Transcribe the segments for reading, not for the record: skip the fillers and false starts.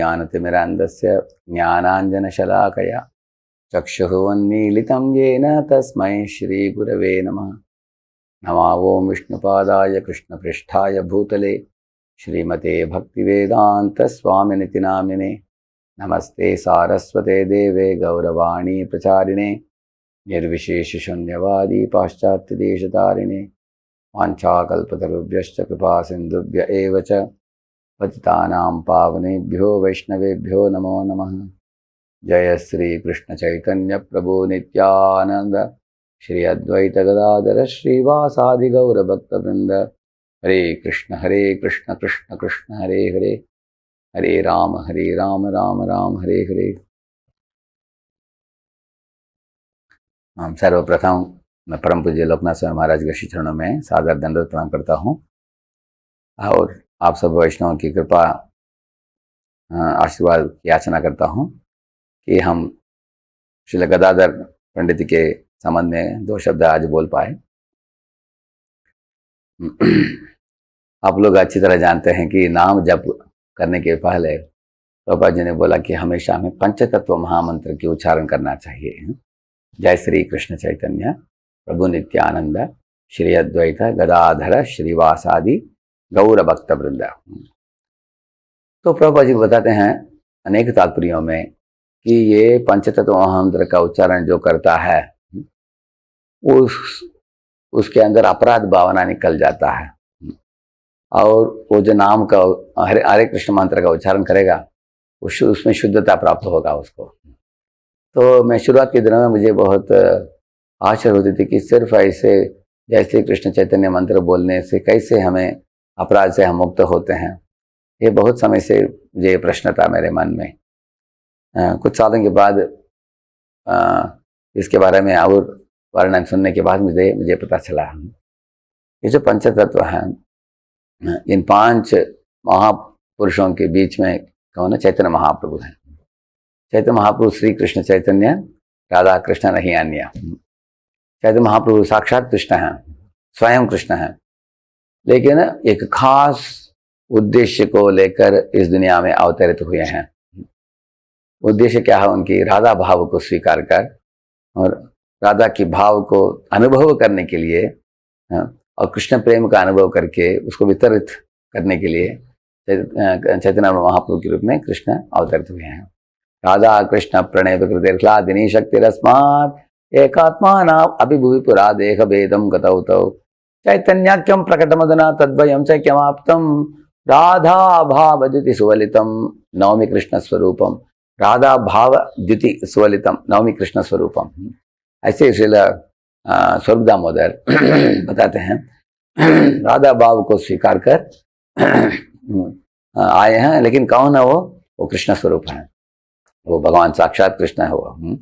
ज्ञानतिमिरान्धस्य ज्ञानाञ्जनशलाकया चक्षुरुन्मीलितं येन तस्मै श्रीगुरवे नमः। नमो ॐ विष्णुपादाय कृष्णपृष्ठाय भूतले श्रीमते भक्तिवेदान्तस्वामिनिति नामिने। नमस्ते सारस्वते देवे गौरवाणी प्रचारिणे निर्विशेषशून्यवादी पाश्चात्यदेशतारिणे। वाञ्छाकल्पतरुभ्यश्च कृपासिन्धुभ्य एव च पतितानां पावनेभ्यो वैष्णवेभ्यो नमो नमः। जय श्री कृष्ण चैतन्य प्रभु नित्यानंद श्री अद्वैत गदाधर श्रीवासादि गौर भक्तवृंद। हरे कृष्ण कृष्ण कृष्ण हरे हरे, हरे राम राम राम हरे हरे। हम सर्वप्रथम मैं परम पूज्य लोकनाथ स्वामी महाराज के श्री चरणों में सादर दंडवत प्रणाम करता हूँ और आप सब वैष्णवों की कृपा आशीर्वाद की याचना करता हूँ कि हम श्रील गदाधर पंडित के संबंध में दो शब्द आज बोल पाए। आप लोग अच्छी तरह जानते हैं कि नाम जप करने के पहले प्रभुपाद जी ने बोला कि हमेशा हमें पंचतत्व महामंत्र की उच्चारण करना चाहिए। जय श्री कृष्ण चैतन्य प्रभु नित्यानंद श्री अद्वैत गदाधर श्रीवासादि गौर भक्त वृंद। तो प्रभुपाद जी बताते हैं अनेक तात्पर्यों में कि ये पंचतत्व महामंत्र का उच्चारण जो करता है उसके अंदर अपराध भावना निकल जाता है और वो जो नाम का हरे कृष्ण मंत्र का उच्चारण करेगा उसमें शुद्धता प्राप्त होगा उसको। तो मैं शुरुआत के दिनों में मुझे बहुत आश्चर्य होती थी कि सिर्फ ऐसे जैसे कृष्ण चैतन्य मंत्र बोलने से कैसे हमें अपराध से हम मुक्त होते हैं। ये बहुत समय से मुझे प्रश्न था मेरे मन में। कुछ सालों के बाद इसके बारे में और वर्णन सुनने के बाद मुझे पता चला ये जो पंचतत्व हैं इन पांच महापुरुषों के बीच में कौन है? चैतन्य महाप्रभु हैं। चैतन्य महाप्रभु श्री कृष्ण चैतन्य राधा कृष्ण नहीं अन्य। चैतन्य महाप्रभु साक्षात कृष्ण हैं, स्वयं कृष्ण हैं, लेकिन एक खास उद्देश्य को लेकर इस दुनिया में अवतरित हुए हैं। उद्देश्य क्या है? उनकी राधा भाव को स्वीकार कर और राधा की भाव को अनुभव करने के लिए और कृष्ण प्रेम का अनुभव करके उसको वितरित करने के लिए चैतन्य महाप्रभु के रूप में कृष्ण अवतरित हुए हैं। राधा कृष्ण प्रणय विकृतिर्ह्लादिनी शक्तिरस्मात् एकात्मानाम् अभिभूय पुरा देह भेदं गतौ तौ चैतन्याख्यं प्रकटमदना तद्वयं च किमाप्तं राधा भाव द्युति सुवलितं नवमी कृष्ण स्वरूपम। राधा भाव द्युति सुवलितम नवमी कृष्ण स्वरूपम। ऐसे श्रील स्वरूप दामोदर बताते हैं राधा भाव को स्वीकार कर आए हैं, लेकिन कौन है वो कृष्ण स्वरूप है, वो भगवान साक्षात कृष्ण है वो।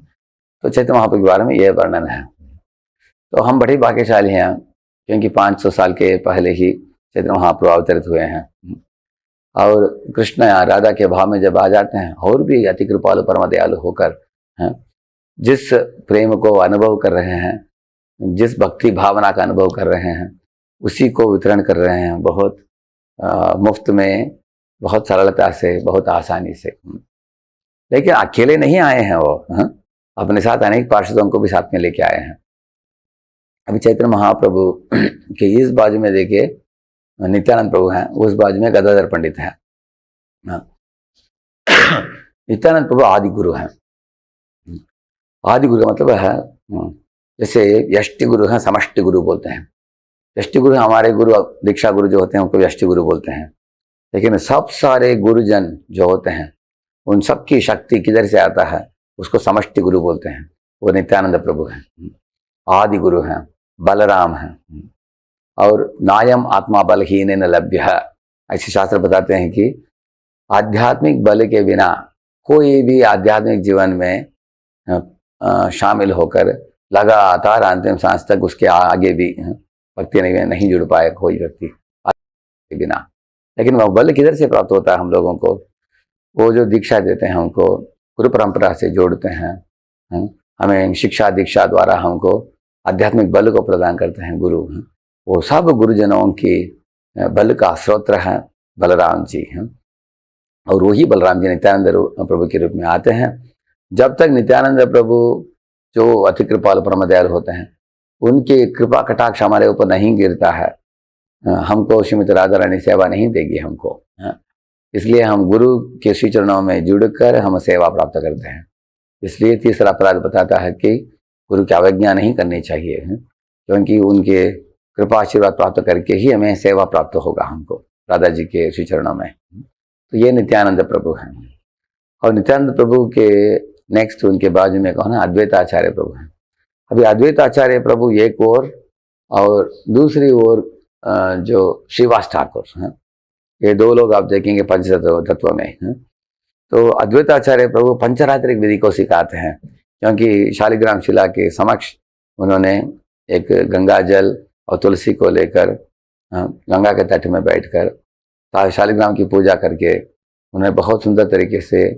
तो चैतन्य महाप्रभु के बारे में यह वर्णन है। तो हम बड़े भाग्यशाली हैं क्योंकि 500 साल के पहले ही चैतन्य महाप्रभु अवतरित हुए हैं और कृष्ण राधा के भाव में जब आ जाते हैं और भी अति कृपालु परम दयालु होकर जिस प्रेम को अनुभव कर रहे हैं, जिस भक्ति भावना का अनुभव कर रहे हैं, उसी को वितरण कर रहे हैं बहुत मुफ्त में, बहुत सरलता से, बहुत आसानी से। लेकिन अकेले नहीं आए हैं वो, अपने साथ अनेक पार्षदों को भी साथ में लेके आए हैं। अभी चैतन्य महाप्रभु के इस बाजू में देखिए नित्यानंद प्रभु हैं, उस बाजू में गदाधर पंडित हैं। नित्यानंद प्रभु आदि गुरु हैं। आदि गुरु का मतलब है जैसे यष्टि गुरु हैं, समष्टि गुरु बोलते हैं। यष्टि गुरु हमारे गुरु दीक्षा गुरु जो होते हैं उनको यष्टि गुरु बोलते हैं, लेकिन सब सारे गुरुजन जो होते हैं उन सब की शक्ति किधर से आता है उसको समष्टि गुरु बोलते हैं। वो नित्यानंद प्रभु हैं, आदि गुरु हैं, बलराम हैं। और नायम आत्मा बलहीन न लभ्य, ऐसे शास्त्र बताते हैं कि आध्यात्मिक बल के बिना कोई भी आध्यात्मिक जीवन में शामिल होकर लगातार अंतिम सांस तक उसके आगे भी भक्ति नहीं जुड़ पाए कोई व्यक्ति के बिना। लेकिन वह बल किधर से प्राप्त होता है हम लोगों को? वो जो दीक्षा देते हैं हमको गुरु परंपरा से जोड़ते हैं, हमें शिक्षा दीक्षा द्वारा हमको आध्यात्मिक बल को प्रदान करते हैं गुरु। वो सब गुरुजनों की बल का स्रोत है बलराम जी हैं। और वही बलराम जी नित्यानंद प्रभु के रूप में आते हैं। जब तक नित्यानंद प्रभु जो अति कृपालु परम दयालु होते हैं, उनकी कृपा कटाक्ष हमारे ऊपर नहीं गिरता है, हमको श्रीमती राधा रानी सेवा नहीं देगी हमको। इसलिए हम गुरु के श्री चरणों में जुड़कर हम सेवा प्राप्त करते हैं। इसलिए तीसरा अपराध बताता है कि गुरु की अवज्ञा नहीं करनी चाहिए, क्योंकि उनके कृपा आशीर्वाद प्राप्त करके ही हमें सेवा प्राप्त होगा हमको राधा जी के श्री चरणों में। तो ये नित्यानंद प्रभु हैं। और नित्यानंद प्रभु के नेक्स्ट उनके बाजू में कौन है? अद्वैताचार्य प्रभु हैं। अभी अद्वैताचार्य प्रभु एक और दूसरी ओर जो श्रीवास ठाकुर हैं, ये दो लोग आप देखेंगे पंच तत्व में हैं। तो अद्वैताचार्य प्रभु पंचरात्रिक विधि को सिखाते हैं, क्योंकि शालिग्राम शिला के समक्ष उन्होंने एक गंगा जल और तुलसी को लेकर गंगा के तट में बैठकर शालिग्राम की पूजा करके उन्होंने बहुत सुंदर तरीके से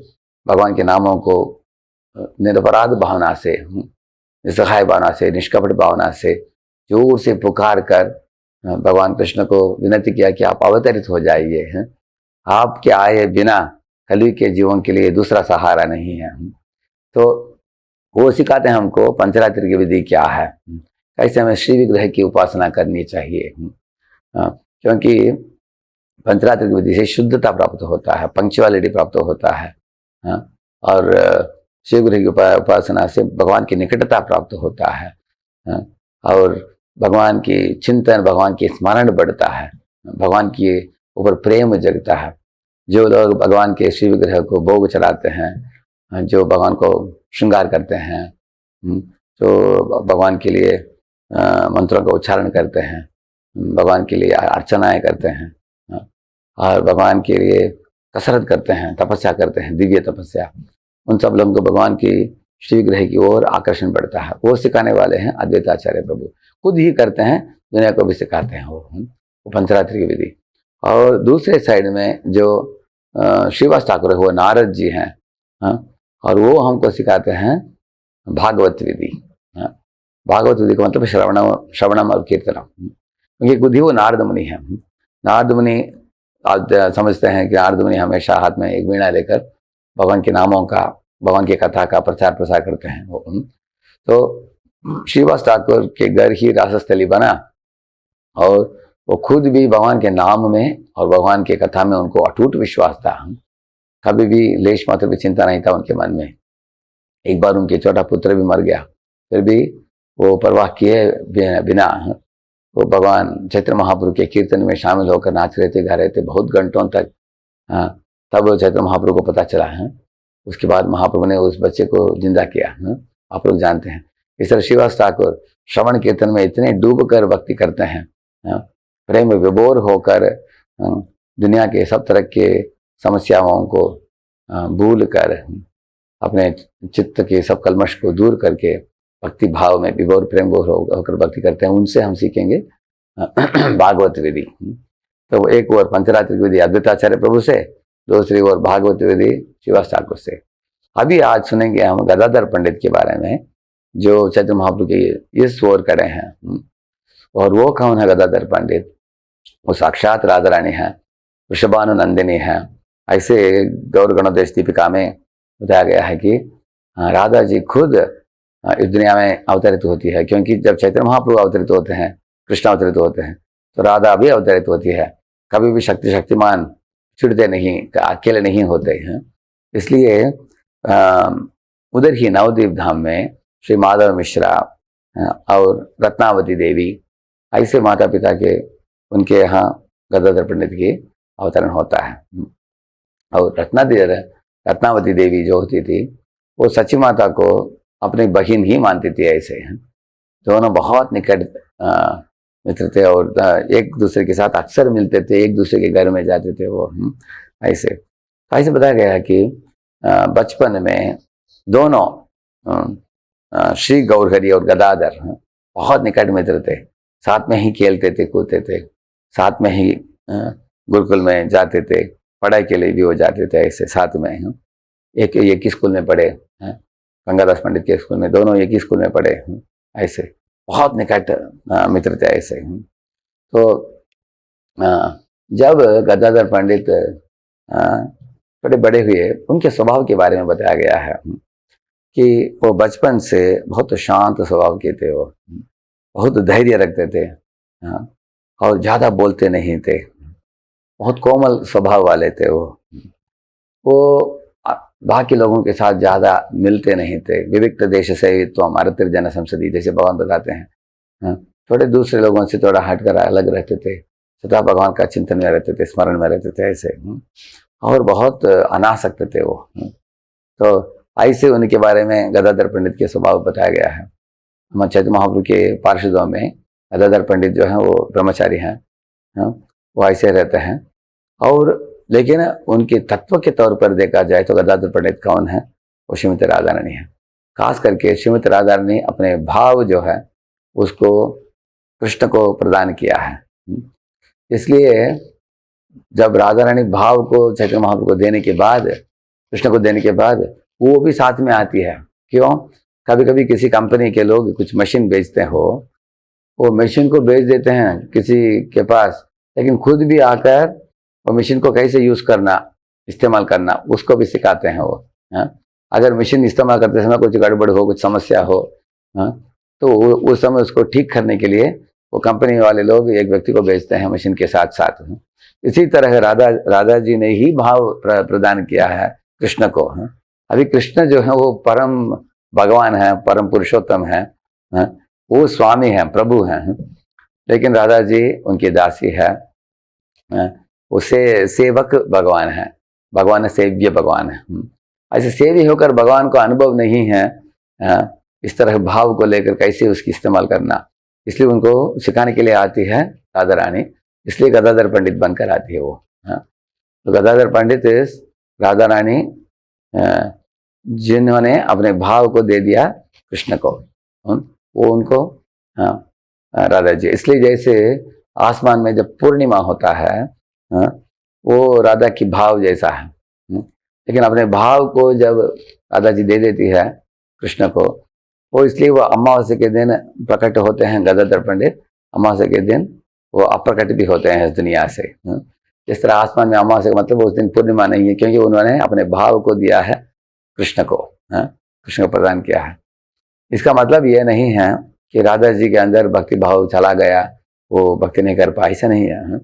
भगवान के नामों को निरपराध भावना से, निस्सहाय भावना से, निष्कपट भावना से जोर से पुकार कर भगवान कृष्ण को विनती किया कि आप अवतरित हो जाइए हैं, आपके आए बिना कलयुग के जीवन के लिए दूसरा सहारा नहीं है। तो वो सिखाते हैं हमको पंचरात्रि की विधि क्या है, कैसे हमें श्री विग्रह की उपासना करनी चाहिए। क्योंकि पंचरात्रि की विधि से शुद्धता प्राप्त होता है, पंक्चुअलिटी प्राप्त होता है, और शिव विग्रह की उपासना से भगवान की निकटता प्राप्त होता है, और भगवान की चिंतन, भगवान की स्मरण बढ़ता है, भगवान के ऊपर प्रेम जगता है। जो लोग भगवान के शिव विग्रह को भोग चढ़ाते हैं, जो भगवान को श्रृंगार करते हैं, जो भगवान के लिए मंत्रों का उच्चारण करते हैं, भगवान के लिए अर्चनाएं करते हैं, और भगवान के लिए कसरत करते हैं, तपस्या करते हैं, दिव्य तपस्या, उन सब लोगों को भगवान की श्री विग्रह की ओर आकर्षण बढ़ता है। वो सिखाने वाले हैं अद्वैताचार्य प्रभु, खुद ही करते हैं, दुनिया को भी सिखाते हैं वो पंचरात्रि की विधि। और दूसरे साइड में जो श्रीवास ठाकुर है वो नारद जी हैं, और वो हमको सिखाते हैं भागवत विधि। भागवत विधि का मतलब श्रवणम और कीर्तनम, क्योंकि खुद ही वो नारद मुनि है। नारद मुनि आप समझते हैं कि नारद मुनि हमेशा हाथ में एक वीणा लेकर भगवान के नामों का, भगवान की कथा का प्रचार प्रसार करते हैं वो। तो श्रीवास ठाकुर के घर ही रासस्थली बना, और वो खुद भी भगवान के नाम में और भगवान के कथा में उनको अटूट विश्वास था। कभी भी लेश मात्र भी चिंता नहीं था उनके मन में। एक बार उनके छोटा पुत्र भी मर गया, फिर भी वो परवाह किए बिना वो भगवान चैत्र महाप्रभु के कीर्तन में शामिल होकर नाच रहे थे, गा रहे थे बहुत घंटों तक। तब चैत्र महाप्रभु को पता चला है। उसके बाद महाप्रभु ने उस बच्चे को जिंदा किया। आप लोग जानते हैं। इस तरह श्रीवास ठाकुर श्रवण कीर्तन में इतने डूब कर भक्ति करते हैं, प्रेम विभोर होकर दुनिया के सब तरह के समस्याओं को भूल कर, अपने चित्त के सब कलमश को दूर करके भक्ति भाव में विभोर प्रेम होकर भक्ति करते हैं। उनसे हम सीखेंगे भागवत विधि। तो एक और पंचरात्रि विधि अद्वैताचार्य प्रभु से, दूसरी ओर भागवत विधि श्रीवास ठाकुर से। अभी आज सुनेंगे हम गदाधर पंडित के बारे में, जो चैतन्य महाप्रभु के इस ओर खड़े हैं। और वो कौन है गदाधर पंडित? वो साक्षात राधा रानी है, वृषभानुनंदिनी है। ऐसे गौर गणोदेश दीपिका में बताया गया है कि राधा जी खुद इस दुनिया में अवतरित होती है, क्योंकि जब चैतन्य महाप्रभु अवतरित होते हैं, कृष्ण अवतरित होते हैं, तो राधा भी अवतरित होती है। कभी भी शक्तिमान छिड़ते नहीं, अकेले नहीं होते हैं। इसलिए उधर ही नवद्वीप धाम में श्री माधव मिश्रा और रत्नावती देवी, ऐसे माता पिता के उनके यहाँ गदाधर पंडित की अवतरण होता है। और रत्नावती देवी जो होती थी, वो सची माता को अपनी बहन ही मानती थी। ऐसे हैं दोनों बहुत निकट मित्र थे, और एक दूसरे के साथ अक्सर मिलते थे, एक दूसरे के घर में जाते थे वो। ऐसे बताया गया है कि बचपन में दोनों श्री गौरहरि और गदाधर बहुत निकट मित्र थे, साथ में ही खेलते थे, कूदते थे, साथ में ही गुरुकुल में जाते थे, पढ़ाई के लिए भी हो जाते थे। ऐसे साथ में एक ही स्कूल में पढ़े, गंगादास पंडित के स्कूल में, दोनों एक ही स्कूल में पढ़े। ऐसे बहुत निकट मित्र थे ऐसे। तो जब गदाधर पंडित थोड़े बड़े हुए उनके स्वभाव के बारे में बताया गया है कि वो बचपन से बहुत शांत स्वभाव के थे, वो बहुत धैर्य रखते थे, हाँ, और ज़्यादा बोलते नहीं थे, बहुत कोमल स्वभाव वाले थे वो बाकी लोगों के साथ ज़्यादा मिलते नहीं थे। विविक्त देश से तो हमारे त्रिजन संसदीय जैसे भगवान बताते हैं, हाँ, थोड़े दूसरे लोगों से थोड़ा हटकर अलग रहते थे, सदा भगवान का चिंतन में रहते थे, स्मरण में रहते थे ऐसे, और बहुत अनासक्त थे वो। तो ऐसे उनके बारे में गदाधर पंडित के स्वभाव बताया गया है। चैतन्य महाप्रभु के पार्षदों में गदाधर पंडित जो है वो ब्रह्मचारी हैं, वो ऐसे रहते हैं। और लेकिन उनके तत्व के तौर पर देखा जाए तो गदाधर पंडित कौन है? वो श्रीमती राधा रानी है। खास करके श्रीमती राधा रानी अपने भाव जो है उसको कृष्ण को प्रदान किया है। इसलिए जब राधा रानी भाव को चैतन्य महाप्रभु को देने के बाद, कृष्ण को देने के बाद, वो भी साथ में आती है। क्यों? कभी कभी किसी कंपनी के लोग कुछ मशीन बेचते हो, वो मशीन को बेच देते हैं किसी के पास, लेकिन खुद भी आकर वो मशीन को कैसे यूज करना, इस्तेमाल करना, उसको भी सिखाते हैं वो। अगर मशीन इस्तेमाल करते समय कुछ गड़बड़ हो, कुछ समस्या हो, तो उस समय उसको ठीक करने के लिए वो कंपनी वाले लोग एक व्यक्ति को बेचते हैं मशीन के साथ साथ। इसी तरह राधा जी ने ही भाव प्रदान किया है कृष्ण को। अभी कृष्ण जो है वो परम भगवान है, परम पुरुषोत्तम है, वो स्वामी है, प्रभु हैं, लेकिन राधा जी उनकी दासी है, उसे सेवक भगवान है, भगवान सेव्य भगवान है। ऐसे सेवी होकर भगवान को अनुभव नहीं है, इस तरह भाव को लेकर कैसे उसकी इस्तेमाल करना, इसलिए उनको सिखाने के लिए आती है राधा रानी, इसलिए गदाधर पंडित बनकर आती है वो। तो गदाधर पंडित राधा रानी जिन्होंने अपने भाव को दे दिया कृष्ण को, वो उनको राधा जी। इसलिए जैसे आसमान में जब पूर्णिमा होता है, वो राधा की भाव जैसा है, लेकिन अपने भाव को जब राधा जी दे देती है कृष्ण को, वो इसलिए वो अमावस्या के दिन प्रकट होते हैं गदाधर पंडित, अमावस्या के दिन वो अप्रकट भी होते हैं इस दुनिया से। इस तरह आसमान में अमावस्या का मतलब उस दिन पूर्णिमा नहीं है, क्योंकि उन्होंने अपने भाव को दिया है कृष्ण को, कृष्ण को प्रदान किया है। इसका मतलब ये नहीं है कि राधा जी के अंदर भक्ति भाव चला गया, वो भक्ति नहीं कर पाए, ऐसा नहीं है।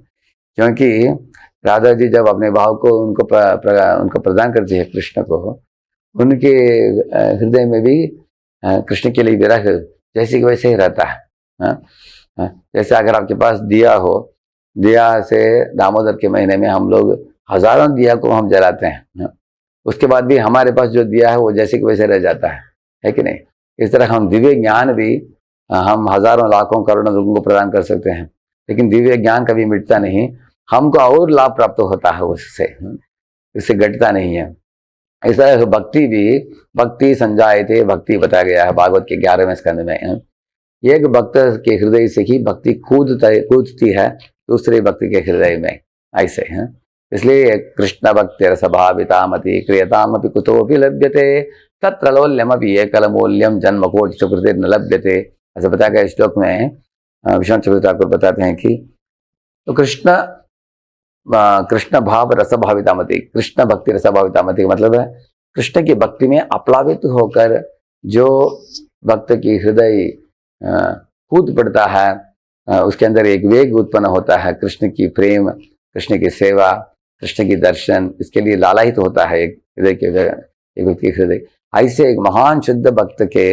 क्योंकि राधा जी जब अपने भाव को उनको प्रदान करती है कृष्ण को, उनके हृदय में भी कृष्ण के लिए विरह जैसे कि वैसे ही रहता है। जैसे अगर आपके पास दिया हो, दिया से दामोदर के महीने में हम लोग हजारों दिया को हम जलाते हैं, उसके बाद भी हमारे पास जो दिया है वो जैसे कि वैसे रह जाता है कि नहीं? इस तरह हम दिव्य ज्ञान भी हम हजारों लाखों करोड़ों लोगों को प्रदान कर सकते हैं, लेकिन दिव्य ज्ञान कभी मिटता नहीं, हमको और लाभ प्राप्त होता है उससे, इससे घटता नहीं है। इस तरह भक्ति भी, भक्ति संजायते भक्ति बताया गया है भागवत के 11वें स्कंद में। एक भक्त के हृदय से ही भक्ति कूदती है दूसरे भक्ति के हृदय में, ऐसे हैं। इसलिए कृष्ण भक्ति रसभावितामति क्रियतामपि कुतोपि लभ्यते तत्र लौल्यमपि एकलमूल्यम जन्म कोटि सुकृतिर्न लभ्यते, ऐसा बताया गया श्लोक में। विश्वनाथ चक्रवर्ती ठाकुर बताते हैं कि तो कृष्ण भाव रसभावितामति, कृष्ण भक्ति रसभावितामति मतलब है कृष्ण की भक्ति में अप्लावित होकर जो भक्त की हृदय कूद पड़ता है, उसके अंदर एक वेग उत्पन्न होता है, कृष्ण की प्रेम, कृष्ण की सेवा, कृष्ण की दर्शन, इसके लिए लालायित होता है एक हृदय के, एक व्यक्ति के हृदय। ऐसे एक महान शुद्ध भक्त के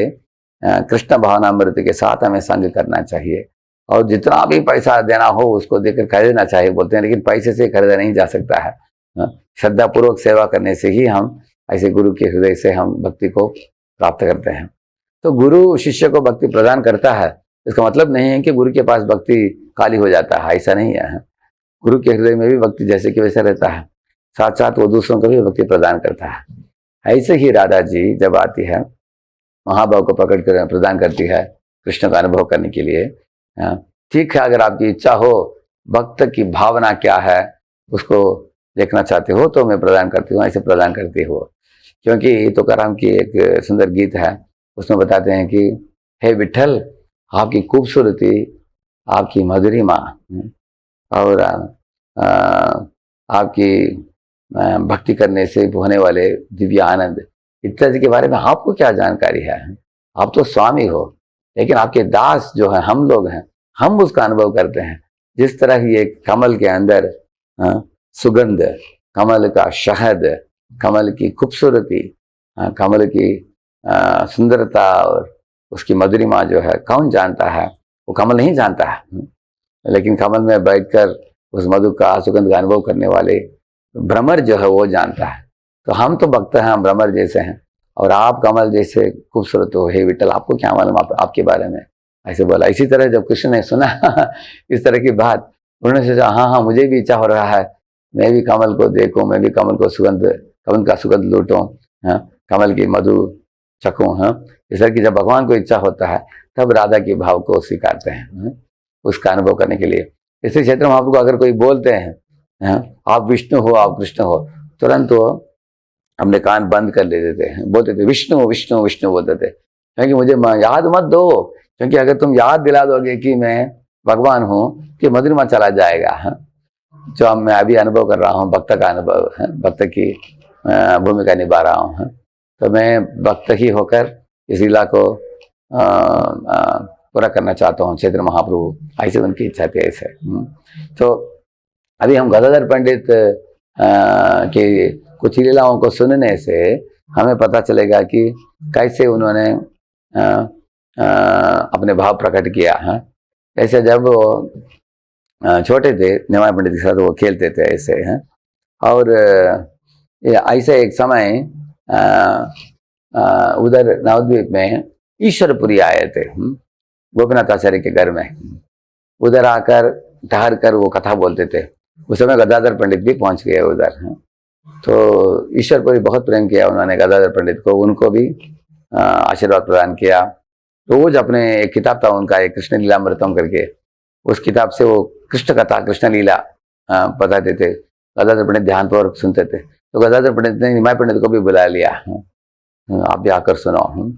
कृष्ण भावनामृत के साथ हमें संग करना चाहिए, और जितना भी पैसा देना हो उसको देकर खरीदना चाहिए बोलते हैं, लेकिन पैसे से खरीदा नहीं जा सकता है। श्रद्धा पूर्वक सेवा करने से ही हम ऐसे गुरु के हृदय से हम भक्ति को प्राप्त करते हैं। तो गुरु शिष्य को भक्ति प्रदान करता है, इसका मतलब नहीं है कि गुरु के पास भक्ति खाली हो जाता है, ऐसा नहीं है। गुरु के हृदय में भी भक्ति जैसे कि वैसा रहता है, साथ साथ वो दूसरों को भी भक्ति प्रदान करता है। ऐसे ही राधा जी जब आती है, महाभाव को प्रदान करती है कृष्ण का अनुभव करने के लिए। ठीक है, अगर आपकी इच्छा हो, भक्त की भावना क्या है उसको देखना चाहते हो तो मैं प्रदान करती हूँ, ऐसे प्रदान करती हो। क्योंकि तुकाराम की एक सुंदर गीत है, उसमें बताते हैं कि हे विठल, आपकी खूबसूरती, आपकी मधुरिमा और आपकी भक्ति करने से होने वाले दिव्य आनंद इत्यादि के बारे में आपको क्या जानकारी है? आप तो स्वामी हो, लेकिन आपके दास जो है, हम लोग हैं, हम उसका अनुभव करते हैं। जिस तरह ये कमल के अंदर सुगंध, कमल का शहद, कमल की खूबसूरती, कमल की सुंदरता और उसकी मधुरिमा जो है कौन जानता है? वो कमल नहीं जानता है, लेकिन कमल में बैठकर उस मधु का सुगंध का अनुभव करने वाले भ्रमर जो है वो जानता है। तो हम तो भक्त हैं, हम भ्रमर जैसे हैं, और आप कमल जैसे खूबसूरत हो। हे विठल, आपको क्या मालूम आपके बारे में? ऐसे बोला। इसी तरह जब कृष्ण ने सुना इस तरह की बात, उन्होंने सोचा हाँ हाँ, मुझे भी इच्छा हो रहा है, मैं भी कमल को देखूं, मैं भी कमल को कमल का सुगंध लूटूं, कमल की मधु चखूं। इस तरह की जब भगवान को इच्छा होता है तब राधा के भाव को स्वीकारते हैं, उसका अनुभव करने के लिए। इसी क्षेत्र में आपको अगर कोई बोलते हैं आप विष्णु हो, आप कृष्ण हो, तुरंत वो हमने कान बंद कर लेते थे, बोलते थे विष्णु विष्णु विष्णु बोलते थे, क्योंकि मुझे याद मत दो, क्योंकि अगर तुम याद दिला दोगे कि मैं भगवान हूँ कि मधुरिमा चला जाएगा। जो मैं अभी अनुभव कर रहा हूँ, भक्त का अनुभव है, भक्त की भूमिका निभा रहा हूँ, तो मैं भक्त ही होकर इस लीला को पूरा करना चाहता हूँ। चैतन्य महाप्रभु ऐसे उनकी इच्छा थी ऐसे। तो अभी हम गदाधर पंडित के कुछ लीलाओं को सुनने से हमें पता चलेगा कि कैसे उन्होंने अपने भाव प्रकट किया है। ऐसे जब वो छोटे थे, निमाय पंडित के साथ वो खेलते थे ऐसे हैं, और ऐसे एक समय उधर नवद्वीप में ईश्वरपुरी आए थे, गोपीनाथ आचार्य के घर में। उधर आकर ठहर कर वो कथा बोलते थे। उस समय गदाधर पंडित भी पहुंच गए उधर। तो ईश्वरपुरी बहुत प्रेम किया उन्होंने गदाधर पंडित को, उनको भी आशीर्वाद प्रदान किया। रोज अपने एक किताब था उनका, एक कृष्ण लीलामृतम करके, उस किताब से वो कृष्ण कथा, कृष्ण लीला बताते थे। गदाधर पंडित ध्यानपूर्वक सुनते थे। तो गदाधर पंडित ने निमाय पंडित को भी बुला लिया, आप भी आकर सुनो।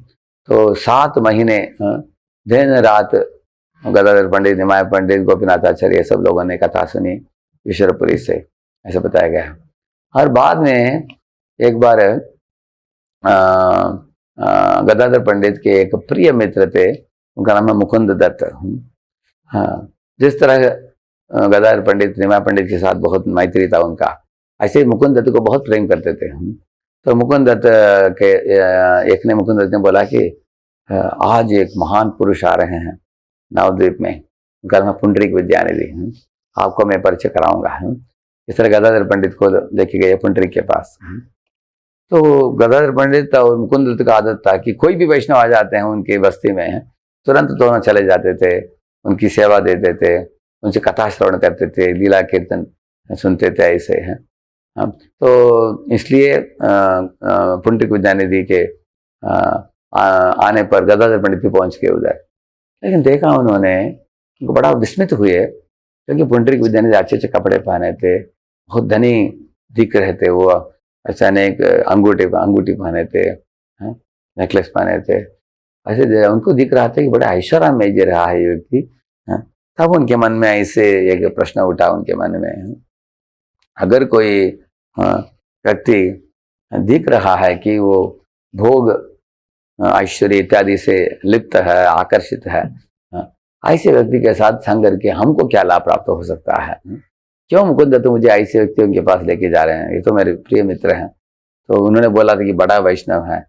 तो 7 महीने दिन रात गदाधर पंडित, निमाय पंडित, गोपीनाथ आचार्य सब लोगों ने कथा सुनी ईश्वरपुरी से, ऐसा बताया गया। और बाद में एक बार गदाधर पंडित के एक प्रिय मित्र थे, उनका नाम है मुकुंद दत्त। जिस तरह गदाधर पंडित निमाय पंडित के साथ बहुत मैत्री था उनका, ऐसे ही मुकुंद दत्त को बहुत प्रेम करते थे। तो मुकुंद दत्त के एक ने मुकुंद दत्त ने बोला कि आज एक महान पुरुष आ रहे हैं नवद्वीप में, उनका नाम पुंडरीक विद्यानिधि, आपको मैं परिचय कराऊंगा। इस तरह गदाधर पंडित को लेके गए पुंडरीक के पास। तो गदाधर पंडित और मुकुंद दत्त का आदत था कि कोई भी वैष्णव आ जाते हैं उनकी बस्ती में, तुरंत दोनों चले जाते थे, उनकी सेवा देते थे, उनसे कथा श्रवण करते थे, लीला कीर्तन सुनते थे ऐसे हैं। तो इसलिए पुंडरीक विद्यानिधि के आने पर गदाधर पंडित भी पहुंच गए उधर। लेकिन देखा उन्होंने, उनको बड़ा विस्मित हुए, क्योंकि पुंडरीक विद्यानिधि अच्छे अच्छे कपड़े पहने थे, बहुत धनी दिख रहे थे वो, अचानक अंगूठी पहने थे, नेकलेस पहने थे, ऐसे उनको दिख रहा था कि बड़ा ऐश्वर्यमय जी रहा है ये व्यक्ति। तब उनके मन में ऐसे एक प्रश्न उठा उनके मन में, अगर कोई व्यक्ति दिख रहा है कि वो भोग ऐश्वर्य इत्यादि से लिप्त है, आकर्षित है, ऐसे व्यक्ति के साथ संग करके हमको क्या लाभ प्राप्त हो सकता है? क्यों मुकुंद दत्त मुझे ऐसे व्यक्ति उनके पास लेके जा रहे हैं? ये तो मेरे प्रिय मित्र हैं। तो उन्होंने बोला था कि बड़ा वैष्णव है,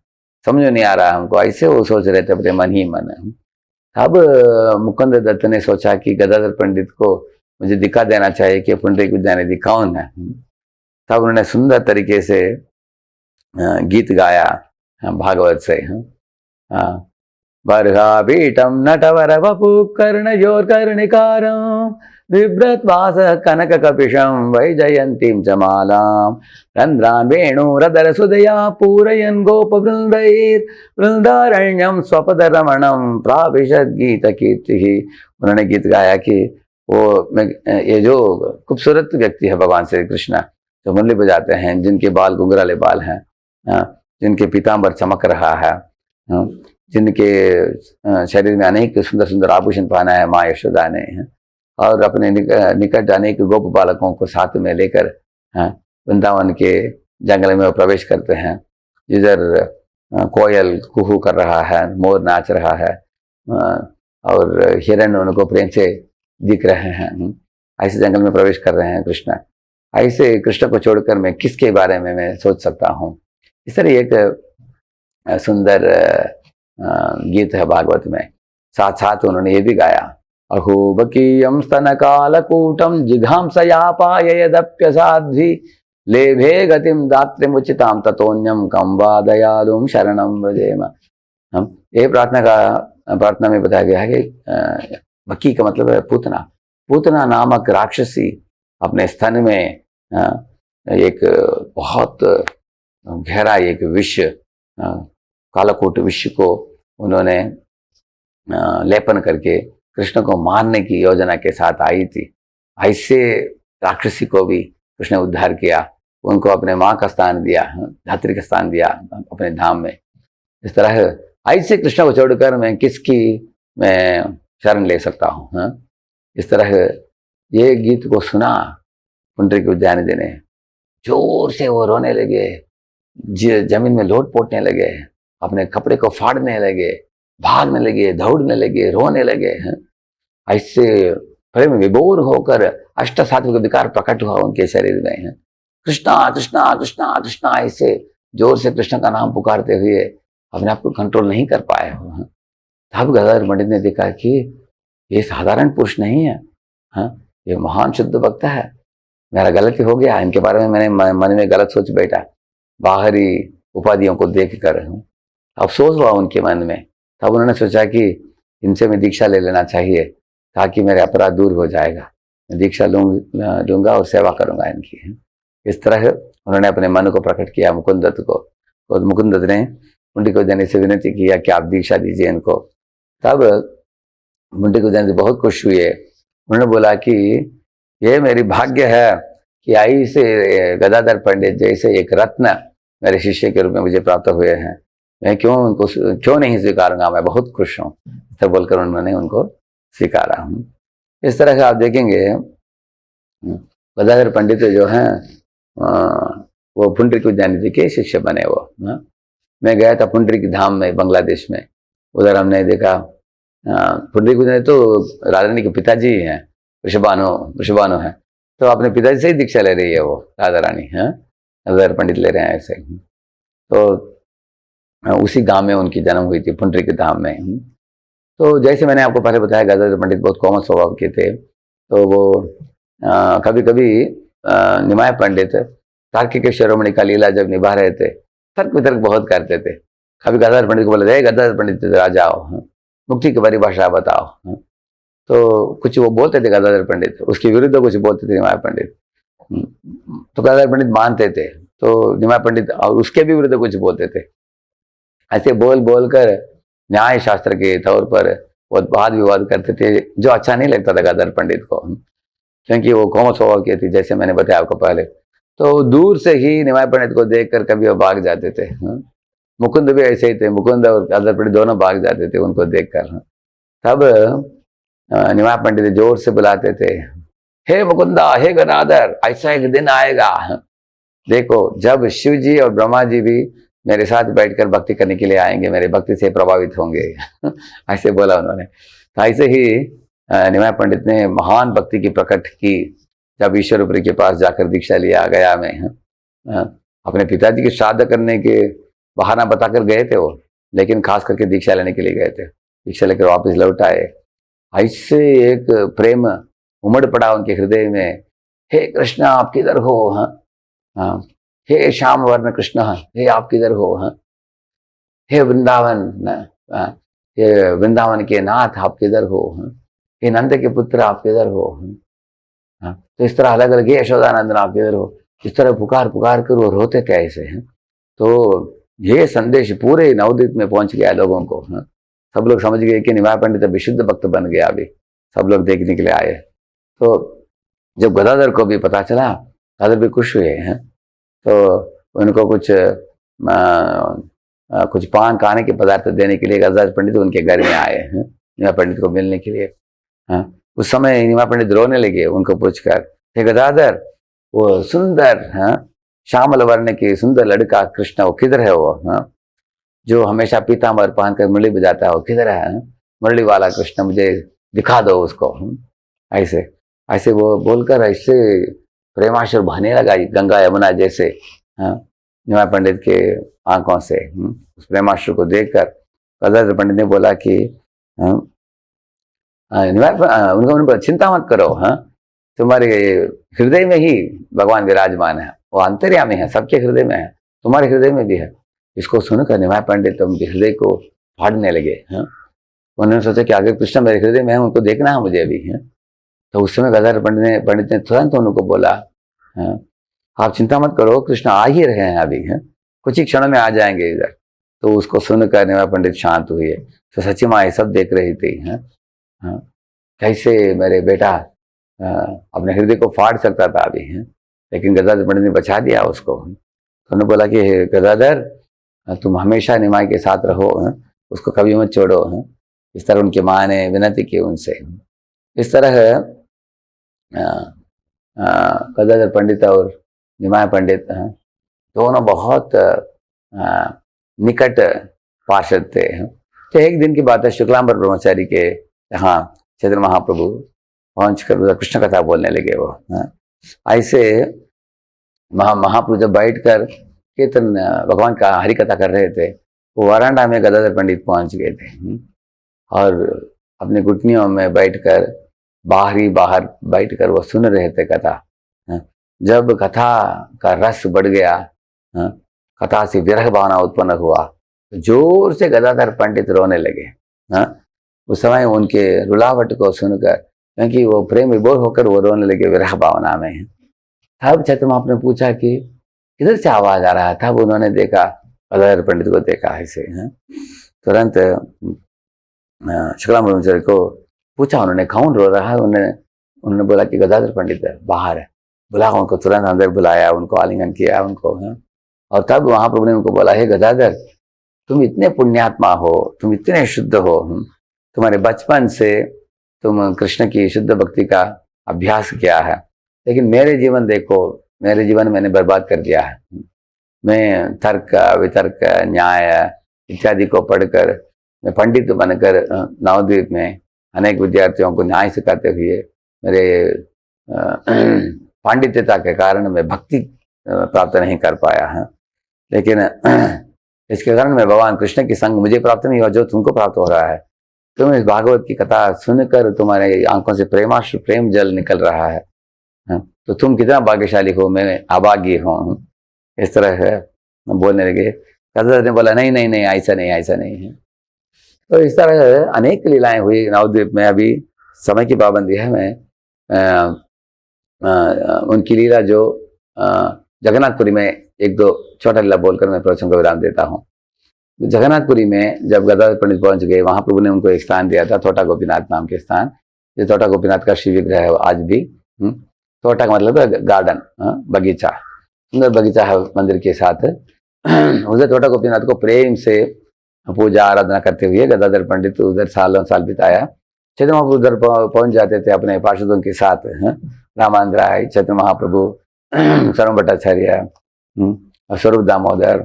समझ नहीं आ रहा है हमको, ऐसे वो सोच रहे थे अपने मन ही मन। अब मुकुंद दत्त ने सोचा कि गदाधर पंडित को मुझे दिखा देना चाहिए कि पुंडरीक विद्यानिधि कौन है। तब उन्होंने सुंदर तरीके से गीत गाया भागवत से, बर्हापीठम नटवर वपु कर्णयोर कर्णिकारं बिभ्रत्वास कनक कपिशं वैजयंतीं च मालां रंध्रान् वेणुरदर सुदया पूरयन् गोप वृंदारण्यम स्वपद रमणम प्राविशद गीत कीर्ति। उन्होंने गीत गाया कि वो ये जो खूबसूरत व्यक्ति है भगवान श्री कृष्ण, जो मुरली बजाते हैं, जिनके बाल घुंघराले बाल हैं, जिनके पीताम्बर चमक रहा है, जिनके शरीर में अनेक सुंदर सुंदर आभूषण पहना है माँ यशोदा ने, और अपने निकट अनेक गोप बालकों को साथ में लेकर वृंदावन के जंगल में वो प्रवेश करते हैं, जिधर कोयल कुहू कर रहा है, मोर नाच रहा है, और हिरण उनको प्रेम से दिख रहे हैं। ऐसे जंगल में प्रवेश कर रहे हैं कृष्ण। ऐसे कृष्ण को छोड़कर मैं किसके बारे में मैं सोच सकता हूँ। इस तरह एक सुंदर गीत है भागवत में। साथ साथ उन्होंने ये भी गाया, अहोबकीयम स्तन कालकूटम जिघांसयापाय यदप्यसाध्वी लेभे गतिम दात्रिमुचिताम ततोन्यम कम वा दयालुम शरणम व्रजेम। हम ये प्रार्थना में बताया गया है कि बकी का मतलब है पूतना। पूतना नामक राक्षसी अपने स्तन में एक बहुत गहरा एक विष, कालकूट विष को उन्होंने लेपन करके कृष्ण को मारने की योजना के साथ आई थी। ऐसे राक्षसी को भी कृष्ण ने उद्धार किया, उनको अपने माँ का स्थान दिया, धात्री का स्थान दिया अपने धाम में। इस तरह ऐसे कृष्ण को छोड़कर मैं किसकी मैं शरण ले सकता हूँ। इस तरह ये गीत को सुना पुंडरीक उद्यानिधि ने, जोर से वो रोने लगे, जमीन में लोट पोटने लगे, अपने कपड़े को फाड़ने लगे, भागने लगे, दौड़ने लगे, रोने लगे। ऐसे प्रेम विभोर होकर अष्ट सात्विक विकार प्रकट हुआ उनके शरीर में। कृष्णा कृष्णा कृष्णा कृष्णा ऐसे जोर से कृष्ण का नाम पुकारते हुए अपने आप को कंट्रोल नहीं कर पाए हो। तब गदाधर पंडित ने देखा कि ये साधारण पुरुष नहीं है, ये महान शुद्ध भक्त है। मेरा गलती हो गया, इनके बारे में मैंने मन में गलत सोच बैठा, बाहरी उपाधियों को देखकर अफसोस हुआ उनके मन में। तब उन्होंने सोचा कि इनसे मैं दीक्षा ले लेना चाहिए ताकि मेरे अपराध दूर हो जाएगा, मैं दीक्षा लूंगा और सेवा करूंगा इनकी। इस तरह उन्होंने अपने मन को प्रकट किया मुकुंदत्त को, और मुकुंदत्त ने पुंडरीक उद्यानिधि से विनती किया कि आप दीक्षा दीजिए इनको। तब पुंडरीक उद्यानिधि बहुत खुश हुए। उन्होंने बोला कि ये मेरी भाग्य है कि ऐसे गदाधर पंडित जैसे एक रत्न मेरे शिष्य के रूप में मुझे प्राप्त हुए हैं, मैं क्यों नहीं स्वीकारूंगा, मैं बहुत खुश हूँ। तब बोलकर उन्होंने उनको स्वीकारा। इस तरह से आप देखेंगे गदाधर पंडित जो हैं वो पुंडरीक उद्यानिधि के शिष्य बने। वो मैं गया था पुंडरीक धाम में बांग्लादेश में, उधर हमने देखा पुंडरीक उद्यानिधि तो राधा रानी के पिताजी हैं, वृषभानु हैं, तो अपने पिताजी से ही दीक्षा ले रही है वो राधा रानी। गदाधर पंडित ले रहे हैं ऐसे। तो उसी गांव में उनकी जन्म हुई थी, पुंडरीक धाम में। तो जैसे मैंने आपको पहले बताया गदाधर पंडित बहुत कोमल स्वभाव के थे, तो वो कभी कभी निमाय पंडित तार्किक शिरोमणि का लीला जब निभा रहे थे, तर्क वितर्क बहुत करते थे। कभी गदाधर पंडित को बोले थे, गदाधर पंडित आ जाओ, मुक्ति की परिभाषा बताओ। तो कुछ वो बोलते थे गदाधर पंडित, उसके विरुद्ध कुछ बोलते थे निमाय पंडित। तो गदाधर पंडित मानते थे, तो निमाय पंडित और उसके भी विरुद्ध कुछ बोलते थे। ऐसे बोल बोल कर न्याय शास्त्र के तौर पर बहुत वाद विवाद करते थे, जो अच्छा नहीं लगता था गदाधर पंडित को, क्योंकि वो कोमल स्वभाव की थी, जैसे मैंने बताया आपको पहले। तो दूर से ही निमाय पंडित को देखकर कभी वो भाग जाते थे। मुकुंद भी ऐसे ही थे, मुकुंद और गदाधर पंडित दोनों भाग जाते थे उनको देखकर। तब निमाय पंडित जोर से बुलाते थे, हे मुकुंदा, हे गदाधर, ऐसा एक दिन आएगा, देखो जब शिव जी और ब्रह्मा जी भी मेरे साथ बैठकर भक्ति करने के लिए आएंगे, मेरे भक्ति से प्रभावित होंगे। ऐसे बोला उन्होंने। तो ऐसे ही निमाय पंडित ने महान भक्ति की प्रकट की जब ईश्वरपुरी के पास जाकर दीक्षा लिया गया में। अपने पिताजी के श्राद्ध करने के बहाना बताकर गए थे वो, लेकिन खास करके दीक्षा लेने के लिए गए थे। दीक्षा लेकर वापस लौट आए। ऐसे एक प्रेम उमड़ पड़ा उनके हृदय में, हे कृष्ण आप किधर हो, हे श्याम वर्ण कृष्ण, हे आप किधर हो, हे वृंदावन, हे वृंदावन के नाथ आप किधर हो, हे नंद के पुत्र आप किधर हो। तो इस तरह अलग अलग, यशोदानंदन आप किधर हो, इस तरह पुकार पुकार कर वो रोते थे ऐसे। तो ये संदेश पूरे नवद्वीप में पहुंच गया लोगों को। सब लोग समझ गए कि निमाय पंडित विशुद्ध भक्त बन गया। अभी सब लोग देखने के लिए आए। तो जब गदाधर को भी पता चला, गदाधर भी खुश हुए हैं। तो उनको कुछ पान खाने के पदार्थ देने के लिए गदाधर पंडित उनके घर में आए हैं, निमाय पंडित को मिलने के लिए। उस समय निमाय पंडित रोने लगे उनको पूछकर, हे गदाधर, वो सुंदर श्यामल वर्ण की सुंदर लड़का कृष्ण, वो किधर है वो? हाँ, जो हमेशा पीतांबर पहनकर मुरली बजाता है, वो किधर है? हाँ? मुरली वाला कृष्ण मुझे दिखा दो उसको। ऐसे ऐसे वो बोलकर ऐसे प्रेमाशुर बहने लगा गंगा यमुना जैसे। हाँ, निमाय पंडित के आंखों से उस प्रेमाशुर को देखकर गदाधर पंडित ने बोला कि हाँ, उनको उनको चिंता मत करो। हाँ, तुम्हारे हृदय में ही भगवान विराजमान है, वो अंतर्यामी है, सबके हृदय में है, तुम्हारे हृदय में भी है। इसको सुनकर निमाय पंडित उनके हृदय को फाड़ने लगे। हाँ, उन्होंने सोचा कि अगर कृष्ण मेरे हृदय में है, उनको देखना है मुझे अभी। है तो उस समय गदाधर पंडित ने तुरंत उनको बोला, हाँ, आप चिंता मत करो, कृष्ण आ ही रहे हैं अभी। है कुछ ही क्षणों में आ जाएंगे इधर। तो उसको सुनकर निमाय पंडित शांत हुए। तो सची माँ ये सब देख रही थी। है हाँ, कैसे मेरे बेटा अपने हृदय को फाड़ सकता था अभी। है लेकिन गदाधर पंडित ने बचा दिया उसको। तो उन्होंने बोला कि गदाधर, तुम हमेशा निमाय के साथ रहो। है? उसको कभी मत छोड़ो। है? इस तरह उनकी माँ ने विनती की उनसे। इस तरह गदाधर पंडित और निमाय पंडित दोनों बहुत निकट पार्षद थे। तो एक दिन की बात है, शुक्लांबर ब्रह्मचारी के यहाँ चैतन्य महाप्रभु पहुंचकर उधर कृष्ण कथा बोलने लगे वो। ऐसे महाप्रभु जब बैठकर कीर्तन भगवान का हरि कथा कर रहे थे, वो वरांडा में गदाधर पंडित पहुंच गए थे और अपने घुटनियों में बैठकर बाहर बैठकर वो सुन रहे थे कथा। जब कथा का रस बढ़ गया, कथा से विरह भावना उत्पन्न हुआ, तो जोर से गदाधर पंडित रोने लगे। उस समय उनके रुलावट को सुनकर, क्योंकि वो प्रेम विभोर होकर वो रोने लगे विरह भावना में। तब चैतन्य महाप्रभु ने पूछा कि किधर से आवाज आ रहा था। उन्होंने देखा, गदाधर पंडित को देखा ऐसे। तुरंत शुक्ला ब्रह्मचारी को पूछा उन्होंने, कौन रो रहा है? उन्होंने बोला कि गदाधर पंडित है, बाहर है। बुला उनको, तुरंत अंदर बुलाया, उनको आलिंगन किया उनको। और तब महाप्रभु ने उनको बोला, हे गदाधर, तुम इतने पुण्यात्मा हो, तुम इतने शुद्ध हो, तुम्हारे बचपन से तुम कृष्ण की शुद्ध भक्ति का अभ्यास किया है, लेकिन मेरे जीवन देखो, मेरे जीवन मैंने बर्बाद कर दिया है। मैं तर्क वितर्क न्याय इत्यादि को पढ़कर मैं पंडित बनकर नवद्वीप में अनेक विद्यार्थियों को न्याय सिखाते हुए मेरे पांडित्यता के कारण मैं भक्ति प्राप्त नहीं कर पाया है। लेकिन इसके कारण मैं भगवान कृष्ण की संग मुझे प्राप्त नहीं हुआ जो तुमको प्राप्त हो रहा है। तुम इस भागवत की कथा सुनकर तुम्हारे आंखों से प्रेम जल निकल रहा है। तो तुम कितना भाग्यशाली हो, मैं अभागी हूँ। इस तरह है बोलने लगे। गदाधर ने बोला, नहीं नहीं नहीं, ऐसा नहीं, ऐसा नहीं है। तो इस तरह अनेक लीलाएं हुई नवद्वीप में। अभी समय की पाबंदी है, मैं उनकी लीला जो जगन्नाथपुरी में एक दो छोटा लीला बोलकर मैं प्रवचन को विराम देता हूँ। जगन्नाथपुरी में जब गदाधर पंडित पहुंच गए, वहां प्रभु ने उनको एक स्थान दिया था, छोटा गोपीनाथ नाम के स्थान। ये छोटा गोपीनाथ का शिव विग्रह है आज भी। छोटा का मतलब गार्डन, बगीचा, सुंदर बगीचा है मंदिर के साथ। उधर छोटा गोपीनाथ को प्रेम से पूजा आराधना करते हुए गदाधर पंडित उधर सालों साल बिताया। चैतन्य महाप्रभु उधर पहुंच जाते थे अपने पार्षदों के साथ। रामानंद राय, चैतन्य महाप्रभु, शरण भट्टाचार्य, स्वरूप दामोदर,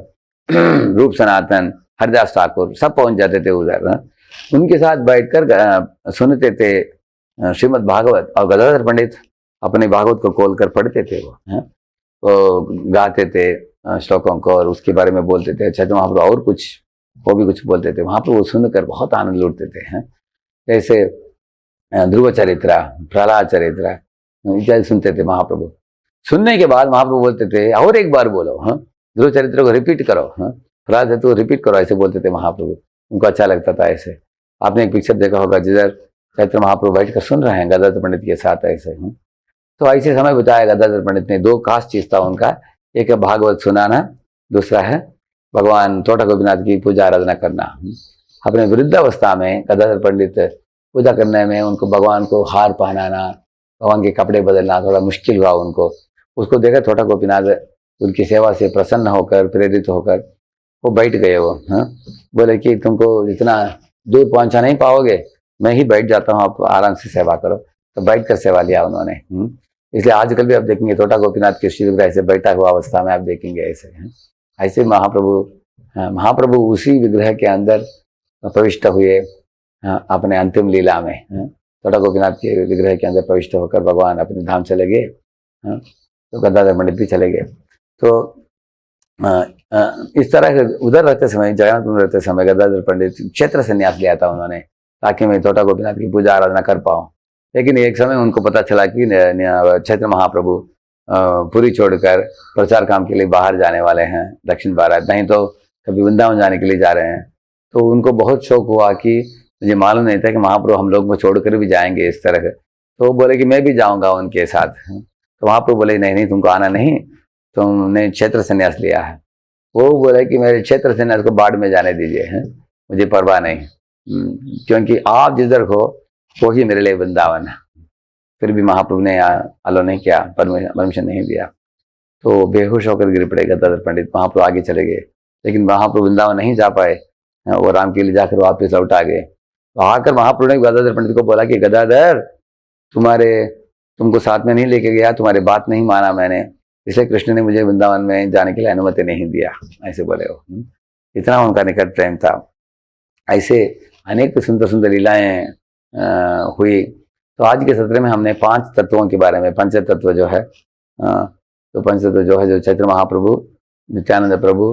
रूप सनातन, हरिदास ठाकुर, सब पहुंच जाते थे उधर। उनके साथ बैठकर सुनते थे श्रीमद् भागवत। और गदाधर पंडित अपने भागवत को खोलकर पढ़ते थे। वो गाते थे श्लोकों को और उसके बारे में बोलते थे। चैतन्य महाप्रभु और कुछ, वो भी कुछ बोलते थे। वहां पर वो सुनकर बहुत आनंद लूटते थे। जैसे ध्रुव चरित्र, प्रहलाद चरित्र इत्यादि सुनते थे महाप्रभु। सुनने के बाद महाप्रभु बोलते थे, और एक बार बोलो, ध्रुव चरित्र को रिपीट करो, प्रहलाद चरित्र को रिपीट करो, ऐसे बोलते थे महाप्रभु। उनको अच्छा लगता था ऐसे। आपने एक पिक्चर देखा होगा जिधर चैतन्य महाप्रभु बैठकर सुन रहे हैं गदाधर पंडित के साथ ऐसे। तो ऐसे समय बिताया गदाधर पंडित ने। दो खास चीज था उनका, एक है भागवत सुनाना, दूसरा है भगवान छोटा गोपीनाथ की पूजा आराधना करना। अपने वृद्धावस्था में गदाधर पंडित पूजा करने में उनको भगवान को हार पहनाना, भगवान के कपड़े बदलना थोड़ा मुश्किल हुआ उनको। उसको देखा छोटा गोपीनाथ उनकी सेवा से प्रसन्न होकर, प्रेरित होकर वो बैठ गए। वो बोले कि तुमको इतना दूर पहुंचा नहीं पाओगे, मैं ही बैठ जाता हूँ, आप आराम से सेवा करो। तो बैठ कर सेवा लिया उन्होंने। इसलिए आजकल भी आप देखेंगे छोटा गोपीनाथ के श्री विग्रह ऐसे बैठा हुआ अवस्था में आप देखेंगे ऐसे हैं। ऐसे महाप्रभु, महाप्रभु उसी विग्रह के अंदर प्रविष्ट हुए अपने अंतिम लीला में। छोटा गोपीनाथ के विग्रह के अंदर प्रविष्ट होकर भगवान अपने धाम चले गए। तो गदाधर पंडित भी चले गए। तो इस तरह के उधर रहते समय, जगन्नाथ में रहते समय गदाधर पंडित क्षेत्र संन्यास लिया था उन्होंने, ताकि मैं छोटा गोपीनाथ की पूजा आराधना कर पाऊँ। लेकिन एक समय उनको पता चला कि क्षेत्र महाप्रभु पुरी छोड़कर प्रचार काम के लिए बाहर जाने वाले हैं, दक्षिण भारत, नहीं तो कभी वृंदावन जाने के लिए जा रहे हैं। तो उनको बहुत शौक हुआ कि मुझे मालूम नहीं था कि महाप्रभु हम लोग को छोड़कर भी जाएंगे इस तरह। तो बोले कि मैं भी जाऊंगा उनके साथ। तो महाप्रभु बोले नहीं नहीं, तुमको आना नहीं, तुमने क्षेत्र संन्यास लिया है। वो बोले कि मेरे क्षेत्र संन्यास को बाढ़ में जाने दीजिए, हैं, मुझे परवाह नहीं, क्योंकि आप जिधर हो वो ही मेरे लिए वृंदावन है। फिर भी महाप्रभु ने अलो नहीं किया, परमिशन नहीं दिया। तो बेहोश होकर गिर पड़े गदाधर पंडित। महाप्रभु आगे चले गए, लेकिन महाप्रभु वृंदावन नहीं जा पाए। वो राम के लिए जाकर वापस लौट आ गए। तो आकर महाप्रभु ने गदाधर पंडित को बोला कि गदाधर, तुमको साथ में नहीं लेके गया, तुम्हारी बात नहीं माना मैंने, इसलिए कृष्ण ने मुझे वृंदावन में जाने के लिए अनुमति नहीं दिया। ऐसे बोले वो। इतना उनका निकट प्रेम था। ऐसे अनेक सुंदर सुंदर लीलाएं हुई। तो आज के सत्र में हमने 5 तत्वों के बारे में, पंच तत्व जो है, तो पंच तत्व जो है, जो चैत्र महाप्रभु, नित्यानंद प्रभु,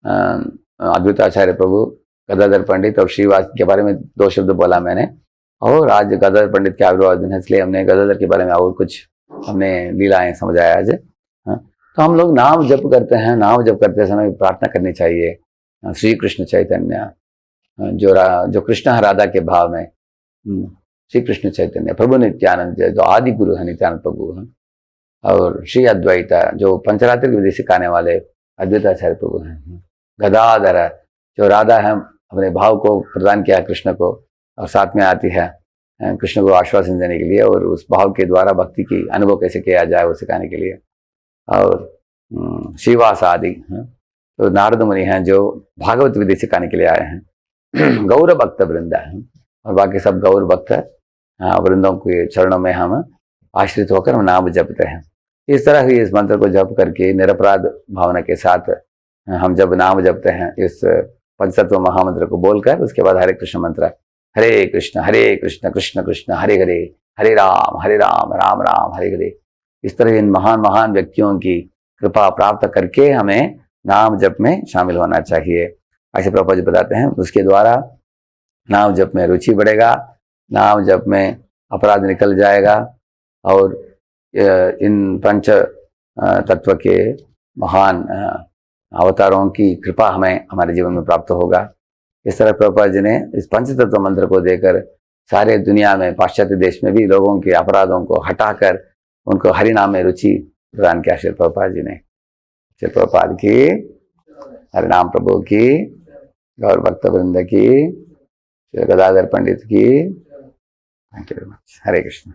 अद्वैत आचार्य प्रभु, गदाधर पंडित और श्रीवास के बारे में 2 शब्द बोला मैंने। और आज गदाधर पंडित के आविर्भाव दिन है, इसलिए हमने गदाधर के बारे में और कुछ हमने लीलाएं समझाया आज। तो हम लोग नाम जप करते हैं, नाम जप करते समय प्रार्थना करनी चाहिए श्री कृष्ण चैतन्य, जो कृष्ण है राधा के भाव में, श्री कृष्ण चैतन्य प्रभु नित्यानंद, जो आदि गुरु है नित्यानंद प्रभु हैं, और श्री अद्वैता, जो पंचरात्रि की विधि सिखाने वाले अद्वैताचार्य प्रभु हैं, गदाधर, जो राधा है अपने भाव को प्रदान किया कृष्ण को, और साथ में आती है कृष्ण को आश्वासन देने के लिए, और उस भाव के द्वारा भक्ति की अनुभव कैसे किया जाए वो सिखाने के लिए। और श्रीवास आदि, तो नारद मुनि हैं जो भागवत विधि सिखाने के लिए आए हैं। गौर भक्त वृंदा है, और बाकी सब गौर भक्त वृंदों के चरणों में हम आश्रित होकर हम नाम जपते हैं। इस तरह ही इस मंत्र को जप करके निरपराध भावना के साथ हम जब नाम जपते हैं, इस पंचतत्व महामंत्र को बोलकर, उसके बाद हरे कृष्ण मंत्र, हरे कृष्ण कृष्ण कृष्ण हरे हरे, हरे राम राम राम हरे हरे। इस तरह इन महान महान व्यक्तियों की कृपा प्राप्त करके हमें नाम जप में शामिल होना चाहिए। ऐसे प्रभुपाद जी बताते हैं, उसके द्वारा नाम जप में रुचि बढ़ेगा, नाम जप में अपराध निकल जाएगा, और इन पंच तत्व के महान अवतारों की कृपा हमें हमारे जीवन में प्राप्त होगा। इस तरह प्रभुपाद जी ने इस पंच तत्व मंत्र को देकर सारे दुनिया में, पाश्चात्य देश में भी लोगों के अपराधों को हटाकर उनको हरि नाम में रुचि प्रदान किया श्री प्रभुपाद जी ने। श्री प्रभुपाद की, हरि नाम प्रभु की, गौर भक्त वृंद की, श्री गदाधर पंडित की। Thank you very much. Hare Krishna.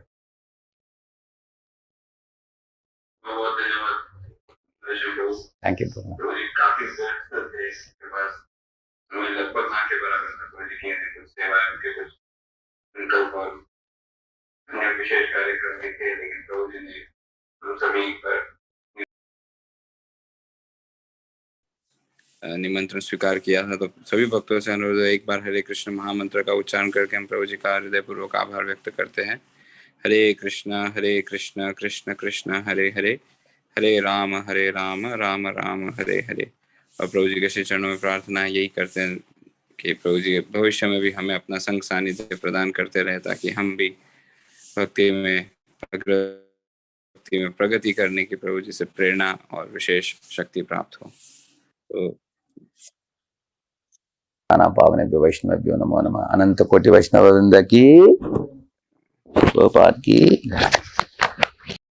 Thank you. काफी थे इसके पास, मुझे लगभग ना के बराबर था, तो जी कुछ सेवा उनके कुछ उनका ऊपर अन्य विशेष कार्यक्रम देखे, लेकिन प्रभु जी ने हम सभी पर निमंत्रण स्वीकार किया था। तो सभी भक्तों से अनुरोध है, एक बार हरे कृष्ण महामंत्र का उच्चारण करके हम प्रभु जी का हृदय पूर्वक आभार व्यक्त करते हैं। हरे कृष्ण कृष्ण कृष्ण हरे हरे, हरे राम राम राम हरे हरे। और प्रभु जी के श्री चरणों में प्रार्थना यही करते हैं कि प्रभु जी भविष्य में भी हमें अपना संग सानिध्य प्रदान करते रहे, ताकि हम भी भक्ति में प्रगति करने की प्रभु जी से प्रेरणा और विशेष शक्ति प्राप्त हो। तो पावने वैष्णव नमो नमः। अनंत कोटि वैष्णव वृंद की, प्रभुपाद की।